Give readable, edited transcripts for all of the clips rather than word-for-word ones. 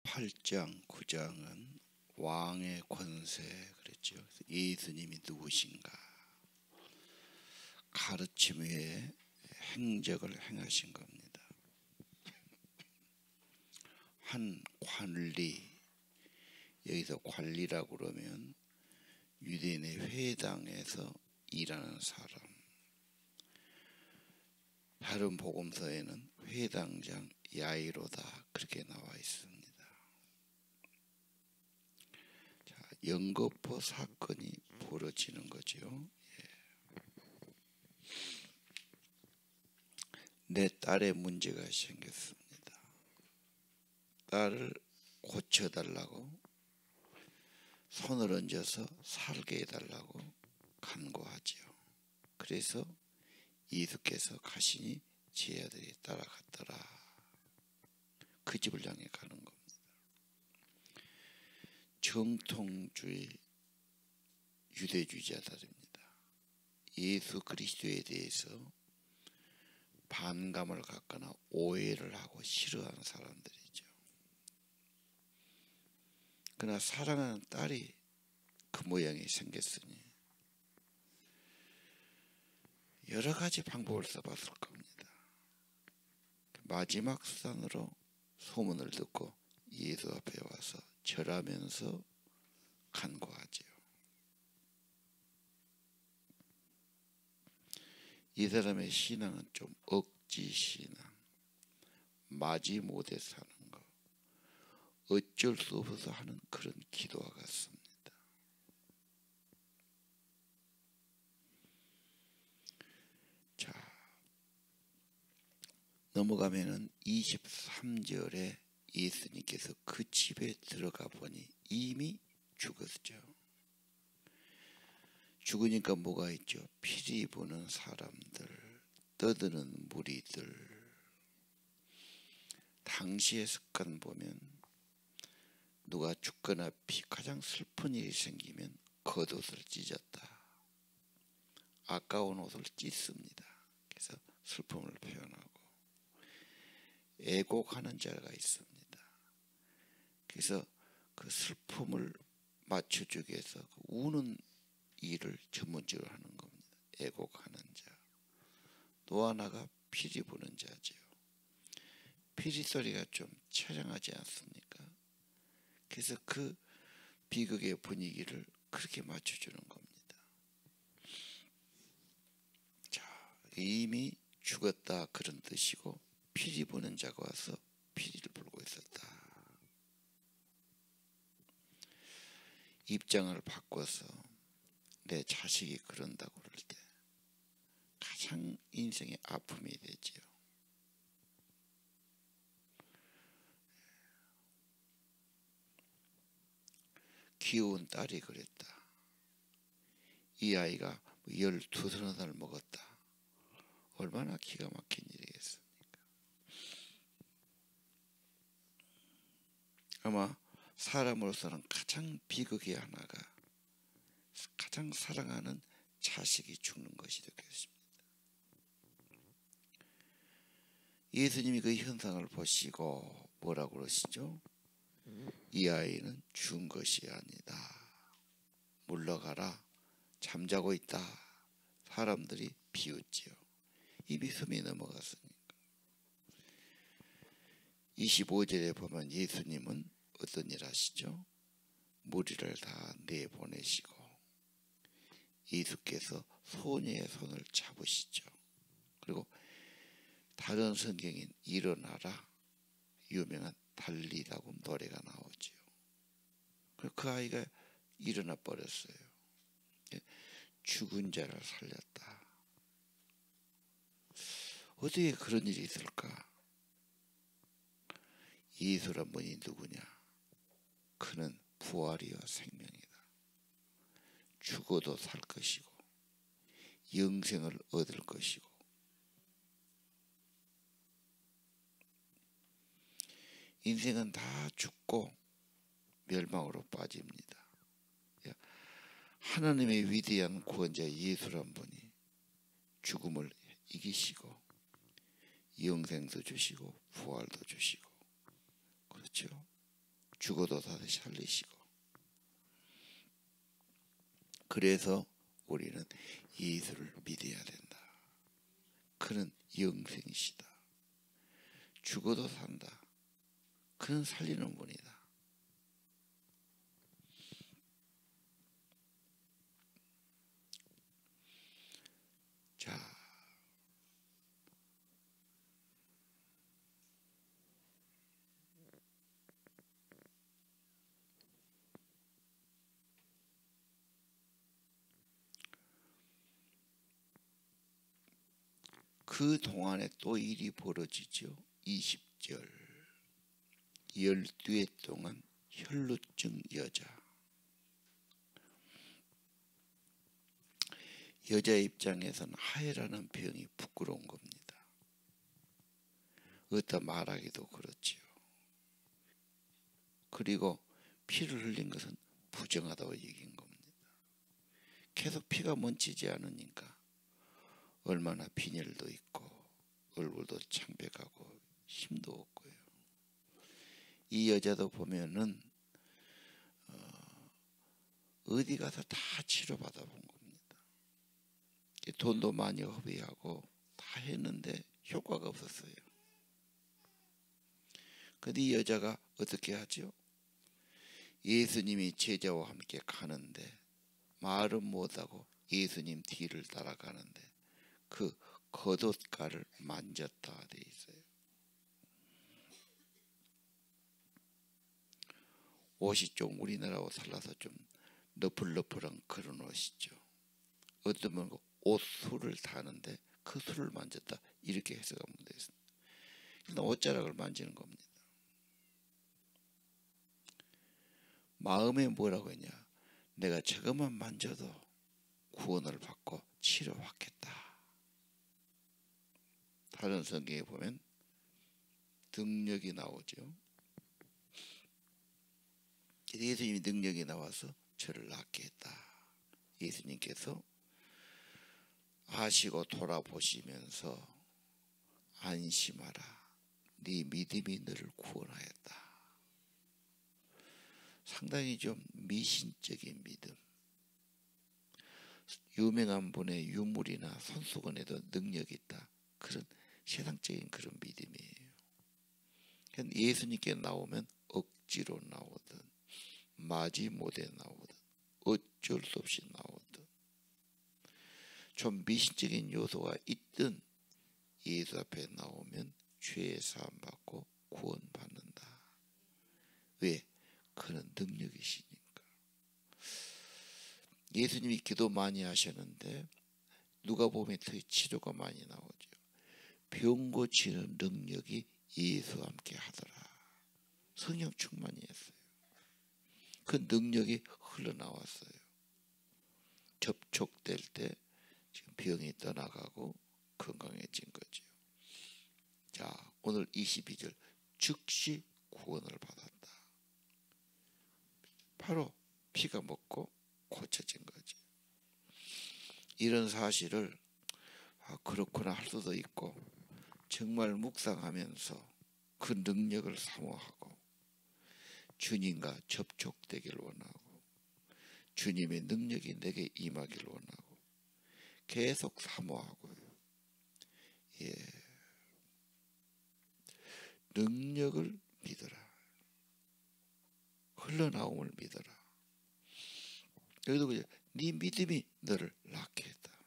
8장, 9장은 왕의 권세 그랬죠. 예수님이 누구신가? 가르침 외에 행적을 행하신 겁니다. 한 관리, 여기서 관리라고 그러면 유대인의 회당에서 일하는 사람. 다른 복음서에는 회당장 야이로다 그렇게 나와 있습니다. 자, 연거푸 사건이 벌어지는 거죠. 내 딸의 문제가 생겼습니다. 딸을 고쳐달라고 손을 얹어서 살게 해달라고 간구하지요. 그래서 예수께서 가시니 제 아들이 따라갔더라. 그 집을 향해 가는 겁니다. 정통주의 유대주의자들입니다. 예수 그리스도에 대해서 반감을 갖거나 오해를 하고 싫어하는 사람들이죠. 그러나 사랑하는 딸이 그 모양이 생겼으니 여러 가지 방법을 써봤을 겁니다. 마지막 수단으로 소문을 듣고 예수 앞에 와서 절하면서 간구하지요. 이 사람의 신앙은 좀 억지 신앙, 마지못해 사는 거, 어쩔 수 없어서 하는 그런 기도와 같습니다. 자, 넘어가면은 23절에 예수님께서 그 집에 들어가 보니 이미 죽었죠. 죽으니까 뭐가 있죠? 피리 부는 사람들, 떠드는 무리들. 당시의 습관 보면 누가 죽거나 가장 슬픈 일이 생기면 겉옷을 찢었다. 아까운 옷을 찢습니다. 그래서 슬픔을 표현하고 애곡하는 자가 있습니다. 그래서 그 슬픔을 맞춰주기 위해서 그 우는 일을 전문적으로 하는 겁니다. 애곡하는 자. 또 하나가 피리 부는 자지요. 피리 소리가 좀 처량하지 않습니까? 그래서 그 비극의 분위기를 그렇게 맞춰주는 겁니다. 자, 이미 죽었다 그런 뜻이고 피리 부는 자가 와서 피리를 불고 있었다. 입장을 바꿔서 내 자식이 그런다고 그럴 때 가장 인생의 아픔이 되지요. 귀여운 딸이 그랬다. 이 아이가 12-13살 먹었다. 얼마나 기가 막힌 일이겠습니까? 아마 사람으로서는 가장 비극의 하나가 가장 사랑하는 자식이 죽는 것이 되겠습니다. 예수님이 그 현상을 보시고 뭐라고 그러시죠? 이 아이는 죽은 것이 아니다. 물러가라. 잠자고 있다. 사람들이 비웃지요. 입이 숨이 넘어갔으니까. 25절에 보면 예수님은 어떤 일 하시죠? 무리를 다 내보내시고 예수께서 소녀의 손을 잡으시죠. 그리고 다른 성경인 일어나라 유명한 달리다고 노래가 나오죠. 그 아이가 일어나 버렸어요. 죽은 자를 살렸다. 어떻게 그런 일이 있을까? 예수란 분이 누구냐? 그는 부활이요 생명이다. 죽어도 살 것이고 영생을 얻을 것이고 인생은 다 죽고 멸망으로 빠집니다. 하나님의 위대한 구원자 예수란 분이 죽음을 이기시고 영생도 주시고 부활도 주시고 그렇죠. 죽어도 다시 살리시고. 그래서 우리는 예수를 믿어야 된다. 그는 영생이시다. 죽어도 산다. 그는 살리는 분이다. 자, 그 동안에 또 일이 벌어지죠. 20절 12해 동안 혈루증 여자 입장에서는 하혈하는 병이 부끄러운 겁니다. 어디다 말하기도 그렇지요. 그리고 피를 흘린 것은 부정하다고 얘기한 겁니다. 계속 피가 멈추지 않으니까 얼마나 빈혈도 있고 얼굴도 창백하고 힘도 없고요. 이 여자도 보면은 어디 가서 다 치료받아 본 겁니다. 돈도 많이 허비하고 다 했는데 효과가 없었어요. 근데 이 여자가 어떻게 하죠? 예수님이 제자와 함께 가는데 말은 못하고 예수님 뒤를 따라가는데 그 겉옷가를 만졌다 돼 있어요. 옷이 좀 우리나라 옷 달라서 좀 너플너플한 그런 옷이죠. 어떤 분은 옷술을 타는데 그 술을 만졌다 이렇게 해석하면 되겠습니다. 일단 옷자락을 만지는 겁니다. 마음에 뭐라고 했냐? 내가 저것만 만져도 구원을 받고 치료받겠다. 다른 성경에 보면 능력이 나오죠. 예수님이 능력이 나와서 저를 낫게 했다. 예수님께서 아시고 돌아보시면서 안심하라. 네 믿음이 너를 구원하였다. 상당히 좀 미신적인 믿음. 유명한 분의 유물이나 손수건에도 능력이 있다. 그런 세상적인 그런 믿음이에요. 예수님께 나오면 억지로 나오든 마지못해 나오든 어쩔 수 없이 나오든 좀 미신적인 요소가 있든 예수 앞에 나오면 죄 사함 받고 구원받는다. 왜? 그는 능력이시니까. 예수님이 기도 많이 하셨는데 누가 보면 더 치료가 많이 나오죠. 병 고치는 능력이 예수와 함께 하더라. 성령 충만히 했어요. 그 능력이 흘러나왔어요. 접촉될 때 지금 병이 떠나가고 건강해진 거죠. 자, 오늘 22절 즉시 구원을 받았다. 바로 피가 먹고 고쳐진 거죠. 이런 사실을 그렇구나 할 수도 있고 정말 묵상하면서 그 능력을 사모하고 주님과 접촉되기를 원하고 주님의 능력이 내게 임하기를 원하고 계속 사모하고요. 예, 능력을 믿어라. 흘러나옴을 믿어라. 여기도 그냥 네 믿음이 너를 낫게 했다.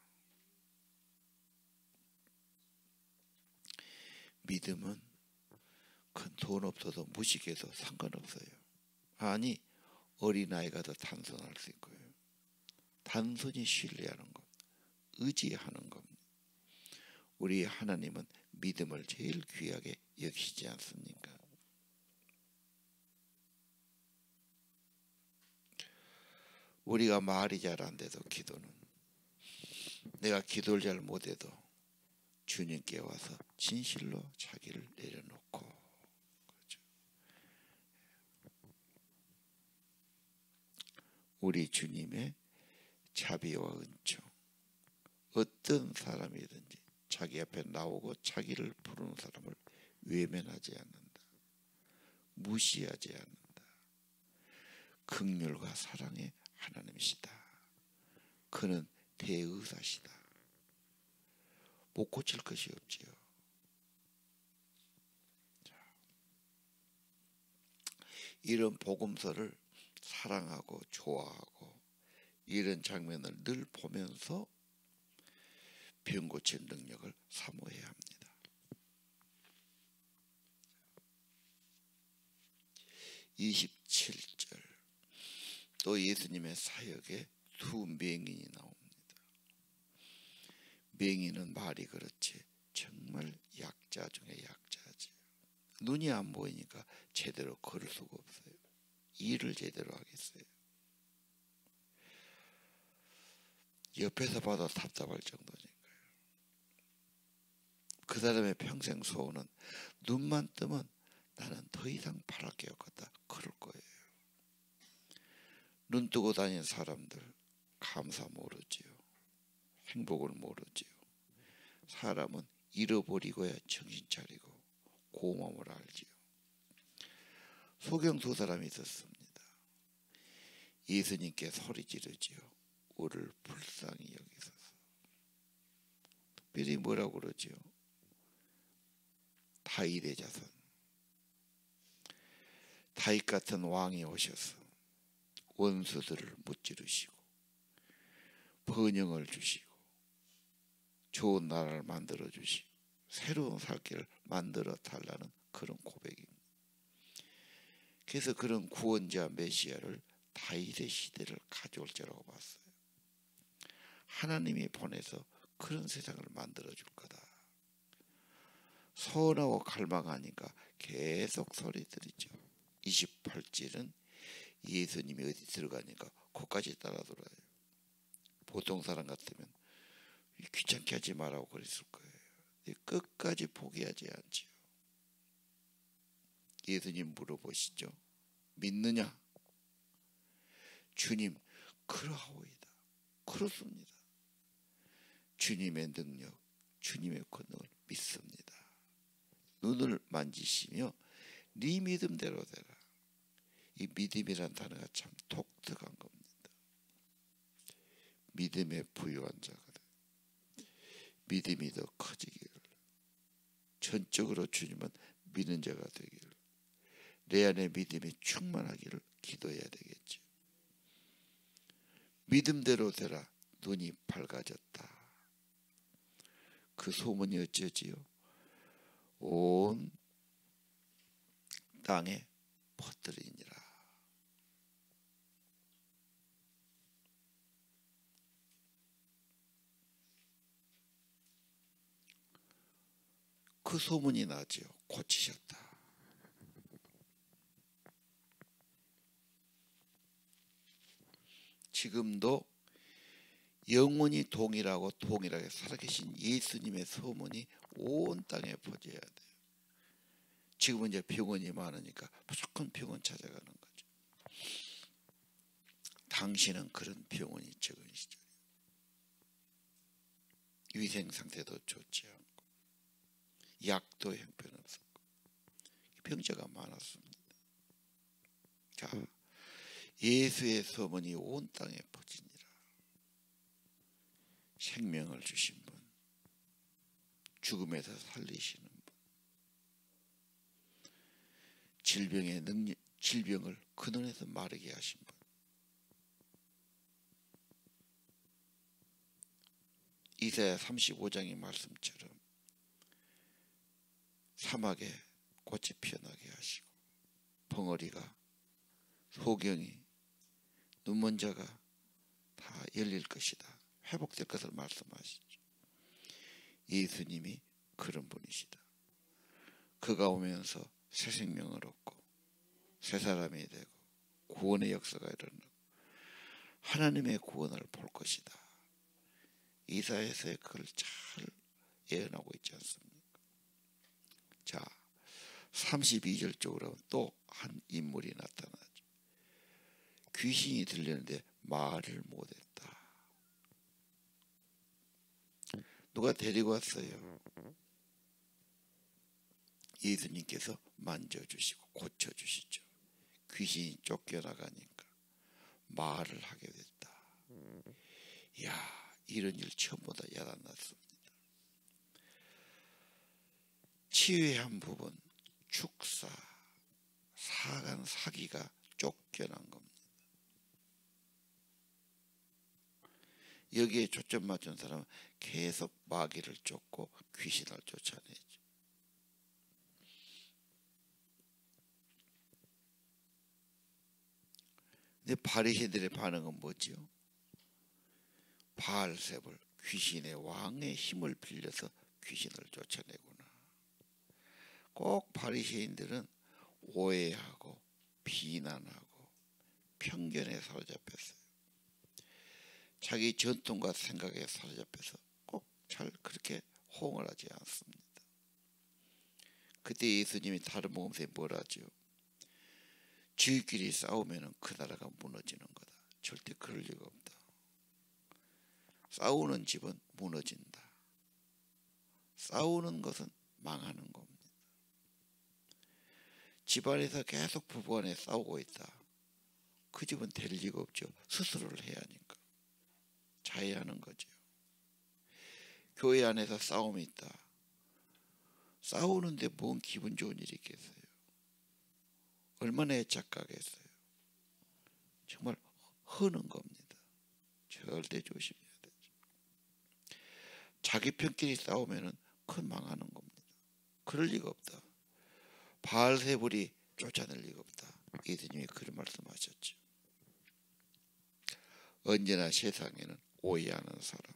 믿음은 큰 돈 없어도 무식해도 상관없어요. 아니 어린아이가 더 단순할 수 있고요. 단순히 신뢰하는 것, 의지하는 것. 우리 하나님은 믿음을 제일 귀하게 여기시지 않습니까? 우리가 말이 잘 안 돼도 기도는 내가 기도를 잘 못해도 주님께 와서 진실로 자기를 내려놓고 그렇죠. 우리 주님의 자비와 은총 어떤 사람이든지 자기 앞에 나오고 자기를 부르는 사람을 외면하지 않는다. 무시하지 않는다. 긍휼과 사랑의 하나님이시다. 그는 대의사시다. 못 고칠 것이 없지요. 이런 복음서를 사랑하고 좋아하고 이런 장면을 늘 보면서 병 고칠 능력을 사모해야 합니다. 27절 또 예수님의 사역에 두 맹인이 나옵니다. 맹인은 말이 그렇지 정말 약자 중에 약자지. 눈이 안 보이니까 제대로 걸을 수가 없어요. 일을 제대로 하겠어요. 옆에서 봐도 답답할 정도니까요. 그 사람의 평생 소원은 눈만 뜨면 나는 더 이상 바랄 게 없겠다 그럴 거예요. 눈 뜨고 다니는 사람들 감사 모르지요. 행복을 모르지요. 사람은 잃어버리고야 정신 차리고 고마움을 알지요. 소경 두 사람이 있었습니다. 예수님께 소리 지르지요. 우리를 불쌍히 여기소서. 특별히 뭐라고 그러지요? 다윗의 자손, 다윗 같은 왕이 오셔서 원수들을 무찌르시고 번영을 주시고 좋은 나라를 만들어 주시고 새로운 살 길을 만들어 달라는 그런 고백입니다. 그래서 그런 구원자 메시아를 다윗의 시대를 가져올 자라고 봤어요. 하나님이 보내서 그런 세상을 만들어 줄 거다. 소원하고 갈망하니까 계속 소리 들이죠. 28절은 예수님이 어디 들어가니까 거기까지 따라 돌아요. 보통 사람 같으면 귀찮게 하지 말라고 그랬을 거예요. 끝까지 포기하지 않지요. 예수님 물어보시죠. 믿느냐? 주님 그러하오이다. 그렇습니다. 주님의 능력, 주님의 권능을 믿습니다. 눈을 만지시며 네 믿음대로 되라. 이 믿음이란 단어가 참 독특한 겁니다. 믿음에 부유한 자가 돼. 믿음이 더 커지기를. 전적으로 주님은 믿는 자가 되기를. 내 안에 믿음이 충만하기를 기도해야 되겠죠. 믿음대로 되라. 눈이 밝아졌다. 그 소문이 어쩌지요? 온 땅에 퍼뜨리니라. 그 소문이 나지요. 고치셨다. 지금도 영원히 동일하게 살아계신 예수님의 소문이 온 땅에 퍼져야 돼요. 지금은 이제 병원이 많으니까 무조건 병원 찾아가는 거죠. 당신은 그런 병원이 적은 시절이에요. 위생 상태도 좋지 않고 약도 형편없었고 병자가 많았습니다. 자, 예수의 소문이 온 땅에 퍼지니라. 생명을 주신 분, 죽음에서 살리시는 분, 질병을 근원에서 마르게 하신 분, 이사야 35장의 말씀처럼 사막에 꽃이 피어나게 하시고 벙어리가 소경이 눈먼 자가 다 열릴 것이다. 회복될 것을 말씀하시죠. 예수님이 그런 분이시다. 그가 오면서 새 생명을 얻고 새 사람이 되고 구원의 역사가 일어나고 하나님의 구원을 볼 것이다. 이사야서에 그걸 잘 예언하고 있지 않습니까? 자, 32절 쪽으로 또 한 인물이 나타나죠. 귀신이 들리는데 말을 못했다. 누가 데리고 왔어요. 예수님께서 만져주시고 고쳐주시죠. 귀신이 쫓겨나가니까 말을 하게 됐다. 이야, 이런 일 처음보다 야단났습니다. 치유의 부분, 축사, 사간, 사기가 쫓겨난 겁니다. 여기에 초점 맞춘 사람은 계속 마귀를 쫓고 귀신을 쫓아내죠. 근데 바리새인들의 반응은 뭐지요? 바알세불, 귀신의 왕의 힘을 빌려서 귀신을 쫓아내구나. 꼭 바리새인들은 오해하고 비난하고 편견에 사로잡혔어요. 자기 전통과 생각에 사로잡혀서 꼭 잘 그렇게 호응을 하지 않습니다. 그때 예수님이 다른 복음서에 뭘 하죠? 지들끼리 싸우면 그 나라가 무너지는 거다. 절대 그럴 리가 없다. 싸우는 집은 무너진다. 싸우는 것은 망하는 겁니다. 집안에서 계속 부부간에 싸우고 있다. 그 집은 될 리가 없죠. 스스로를 해야 하니까. 자해하는 거죠. 교회 안에서 싸움이 있다. 싸우는데 뭔 기분 좋은 일이 있겠어요. 얼마나 애착하겠어요. 정말 허는 겁니다. 절대 조심해야 되죠. 자기 편끼리 싸우면 큰 망하는 겁니다. 그럴 리가 없다. 바알세불이 쫓아낼 리가 없다. 예수님이 그런 말씀하셨죠. 언제나 세상에는 오해하는 사람,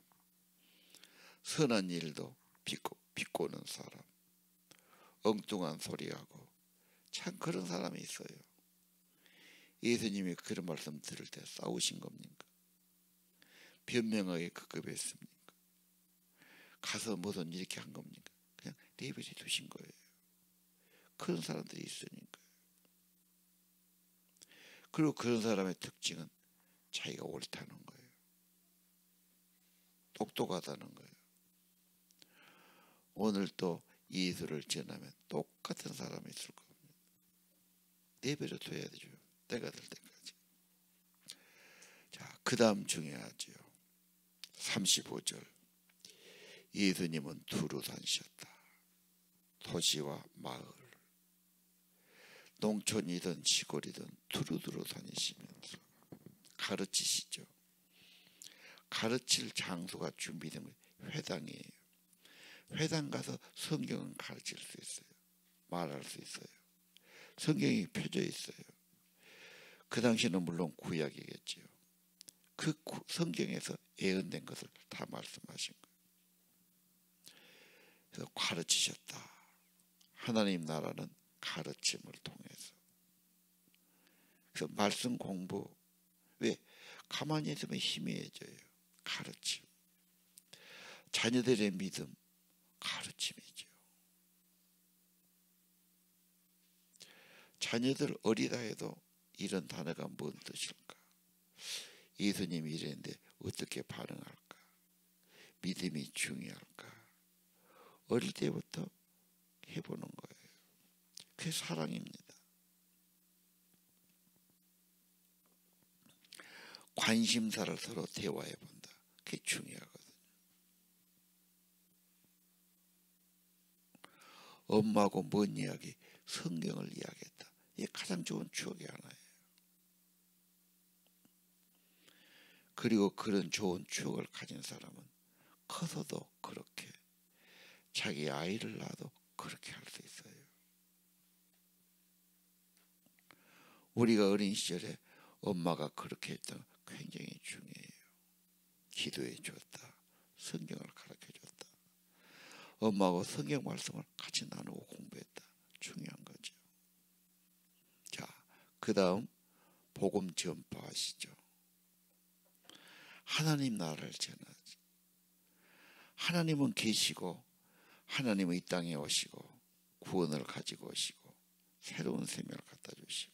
선한 일도 비꼬는 사람, 엉뚱한 소리하고 참 그런 사람이 있어요. 예수님이 그런 말씀 들을 때 싸우신 겁니까? 변명하게 급급했습니까? 가서 무슨 이렇게 한 겁니까? 그냥 내버려 두신 거예요. 그런 사람들이 있으니까. 그리고 그런 사람의 특징은 자기가 옳다는 거예요. 똑똑하다는 거예요. 오늘 또 예수를 전하면 똑같은 사람이 있을 겁니다. 내버려 둬야 되죠. 때가 될 때까지. 자, 그 다음 중요하죠. 35절. 예수님은 두루 다니셨다. 도시와 마을, 농촌이든 시골이든 두루두루 다니시면서 가르치시죠. 가르칠 장소가 준비된 거예요. 회당이에요. 회당 가서 성경은 가르칠 수 있어요. 말할 수 있어요. 성경이 펴져 있어요. 그 당시는 물론 구약이겠지요. 그 성경에서 예언된 것을 다 말씀하신 거예요. 그래서 가르치셨다. 하나님 나라는 가르침을 통해서. 그래서 말씀 공부. 왜? 가만히 있으면 희미해져요. 가르침. 자녀들의 믿음. 가르침이죠. 자녀들 어리다 해도 이런 단어가 뭔 뜻일까? 예수님이 이랬는데 어떻게 반응할까? 믿음이 중요할까? 어릴 때부터 해보는 거예요. 그게 사랑입니다. 관심사를 서로 대화해 본다. 그게 중요하거든요. 엄마하고 뭔 이야기? 성경을 이야기했다. 이게 가장 좋은 추억이 하나예요. 그리고 그런 좋은 추억을 가진 사람은 커서도 그렇게 자기 아이를 낳아도 그렇게 할 수 있어요. 우리가 어린 시절에 엄마가 그렇게 했던 거 굉장히 중요해요. 기도해 줬다. 성경을 가르쳐 줬다. 엄마하고 성경 말씀을 같이 나누고 공부했다. 중요한 거죠. 자, 그 다음 복음 전파하시죠. 하나님 나라를 전하지. 하나님은 계시고 하나님은 이 땅에 오시고 구원을 가지고 오시고 새로운 생명을 갖다 주시고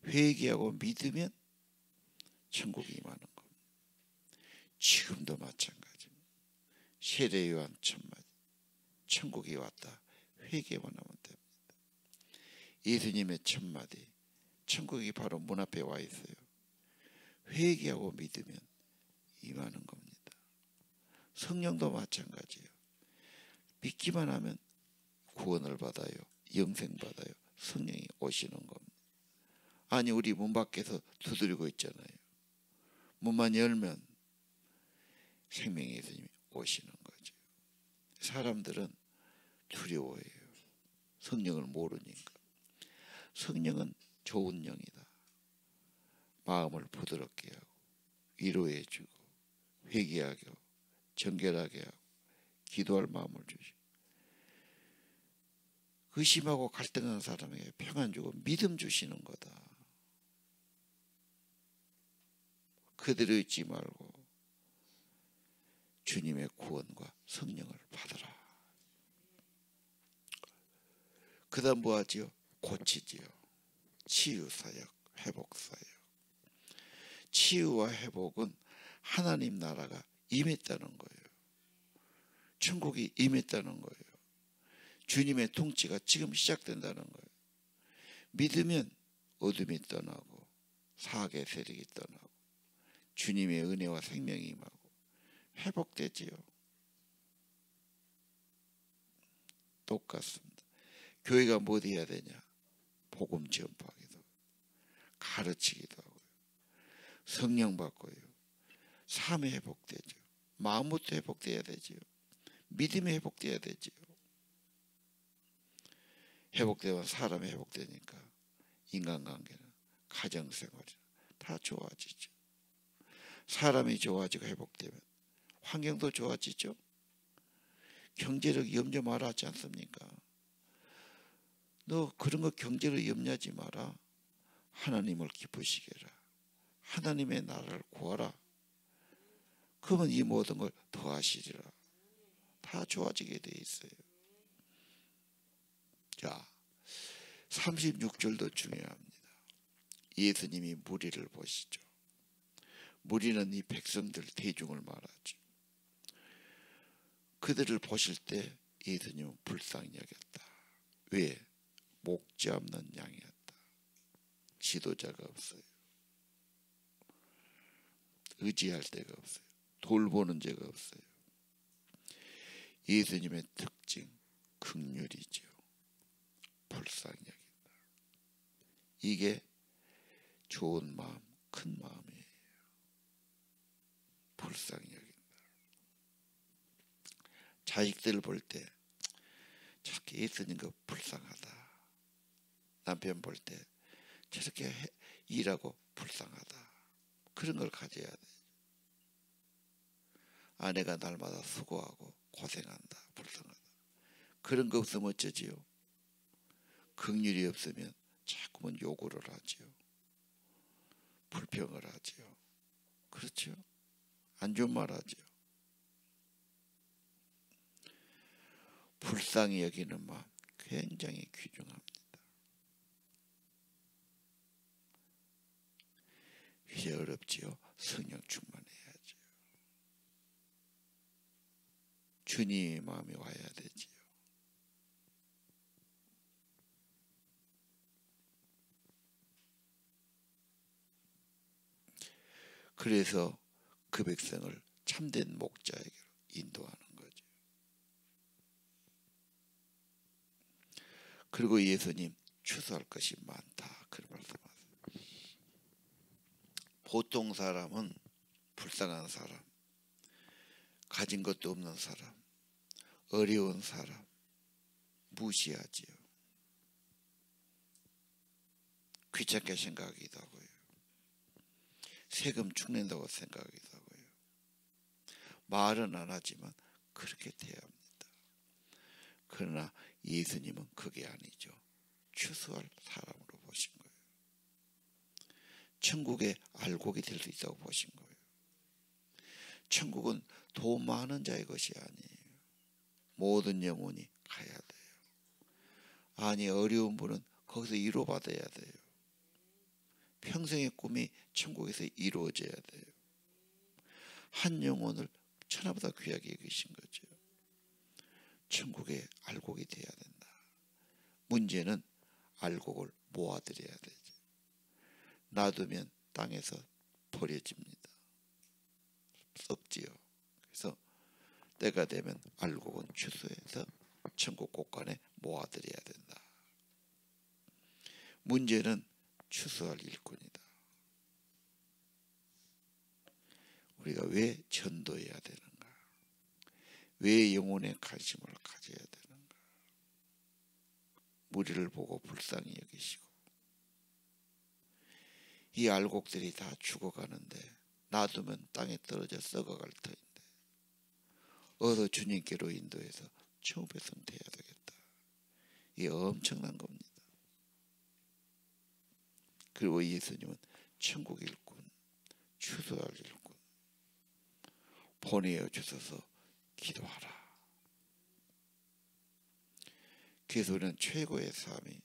회개하고 믿으면 천국이 임하는 겁니다. 지금도 마찬가지입니다. 세례 요한 첫마디. 천국이 왔다. 회개만 하면 됩니다. 예수님의 첫마디. 천국이 바로 문 앞에 와 있어요. 회개하고 믿으면 임하는 겁니다. 성령도 마찬가지예요. 믿기만 하면 구원을 받아요. 영생 받아요. 성령이 오시는 겁니다. 아니 우리 문 밖에서 두드리고 있잖아요. 문만 열면 생명의 예수님이 오시는 거죠. 사람들은 두려워해요. 성령을 모르니까. 성령은 좋은 영이다. 마음을 부드럽게 하고 위로해 주고 회개하게 하고 정결하게 하고 기도할 마음을 주시고 의심하고 갈등하는 사람에게 평안 주고 믿음 주시는 거다. 그대로 있지 말고 주님의 구원과 성령을 받으라. 그 다음 뭐 하지요? 고치지요. 치유사역, 회복사역. 치유와 회복은 하나님 나라가 임했다는 거예요. 천국이 임했다는 거예요. 주님의 통치가 지금 시작된다는 거예요. 믿으면 어둠이 떠나고 사악의 세력이 떠나고 주님의 은혜와 생명이 임하고 회복되지요. 똑같습니다. 교회가 뭐 해야 되냐? 복음 전파하기도 가르치기도 하고요. 성령 받고요. 삶이 회복되죠. 마음부터 회복돼야 되지요. 믿음이 회복돼야 되지요. 회복되면 사람이 회복되니까 인간관계는 가정생활이나 다 좋아지죠. 사람이 좋아지고 회복되면 환경도 좋아지죠. 경제력 염려 마라 하지 않습니까? 너 그런 거 경제를 염려하지 마라. 하나님을 기쁘시게 해라. 하나님의 나라를 구하라. 그러면 이 모든 걸 더하시리라. 다 좋아지게 돼 있어요. 자, 36절도 중요합니다. 예수님이 무리를 보시죠. 무리는 이 백성들 대중을 말하죠. 그들을 보실 때 예수님은 불쌍히 여겼다. 왜? 목자 없는 양이었다. 지도자가 없어요. 의지할 데가 없어요. 돌보는 데가 없어요. 예수님의 특징, 긍휼이죠. 불쌍히 여긴다. 이게 좋은 마음, 큰 마음이에요. 불쌍히 여긴다. 자식들을 볼 때 저렇게 예수님과 불쌍하다. 남편 볼 때 저렇게 일하고 불쌍하다. 그런 걸 가져야 돼. 아내가 날마다 수고하고 고생한다. 불쌍하다. 그런 거 없으면 어쩌지요? 긍휼이 없으면 자꾸만 요구를 하지요. 불평을 하지요. 그렇죠? 안 좋은 말 하지요. 불쌍히 여기는 마음 굉장히 귀중합니다. 이제 어렵지요. 성령 충만해야죠. 주님의 마음이 와야 되지요. 그래서 그 백성을 참된 목자에게로 인도하는 거죠. 그리고 예수님 추수할 것이 많다. 그런 말씀하세요. 보통 사람은 불쌍한 사람, 가진 것도 없는 사람, 어려운 사람 무시하지요. 귀찮게 생각하기도 하고요. 세금 축낸다고 생각하기도 하고요. 말은 안 하지만 그렇게 돼야 합니다. 그러나 예수님은 그게 아니죠. 추수할 사람으로 보신 거예요. 천국에 알곡이 될 수 있다고 보신 거예요. 천국은 돈 많은 자의 것이 아니에요. 모든 영혼이 가야 돼요. 아니 어려운 분은 거기서 위로받아야 돼요. 평생의 꿈이 천국에서 이루어져야 돼요. 한 영혼을 천하보다 귀하게 여기신 거죠. 천국에 알곡이 돼야 된다. 문제는 알곡을 모아들여야 되죠. 놔두면 땅에서 버려집니다. 썩지요. 그래서 때가 되면 알곡은 추수해서 천국 곳간에 모아들여야 된다. 문제는 추수할 일꾼이다. 우리가 왜 전도해야 되는가? 왜 영혼에 관심을 가져야 되는가? 무리를 보고 불쌍히 여기시고, 이 알곡들이 다 죽어가는데 놔두면 땅에 떨어져 썩어갈 터인데 어서 주님께로 인도해서 처음 배송 돼야 되겠다. 이게 엄청난 겁니다. 그리고 예수님은 천국 일꾼, 추수할 일꾼 보내어 주셔서 기도하라. 그래서 우리는 최고의 삶이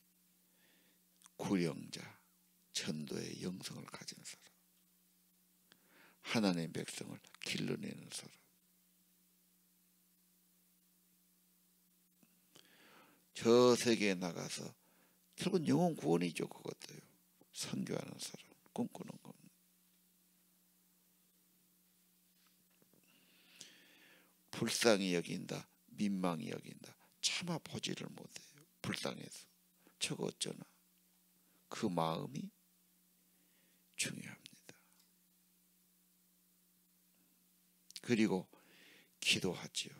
구령자, 전도의 영성을 가진 사람, 하나님의 백성을 길러내는 사람. 저 세계에 나가서 결국은 영혼 구원이죠. 그것도요. 선교하는 사람, 꿈꾸는 겁니다. 불쌍히 여긴다, 민망히 여긴다. 차마 보지를 못해요. 불쌍해서. 저거 어쩌나. 그 마음이 중요합니다. 그리고 기도하지요.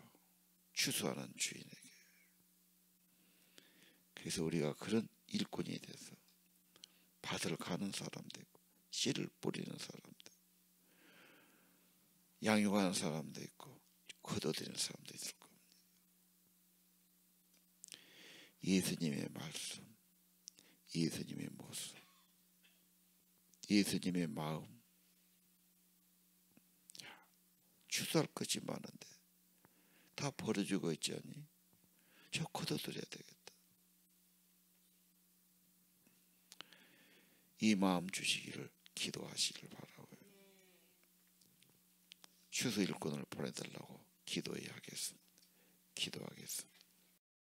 추수하는 주인에게. 그래서 우리가 그런 일꾼이 돼서 밭을 가는 사람도 있고, 씨를 뿌리는 사람도, 양육하는 사람도 있고, 거둬들이는 사람도 있을 겁니다. 예수님의 말씀, 예수님의 모습, 예수님의 마음. 추수할 것이 많은데 다 버려주고 있지 않니? 저 거둬들여야 되겠다. 이 마음 주시기를 기도하시길 바라고요. 추수 일꾼을 보내달라고 기도해야 하겠습니다. 기도하겠습니다.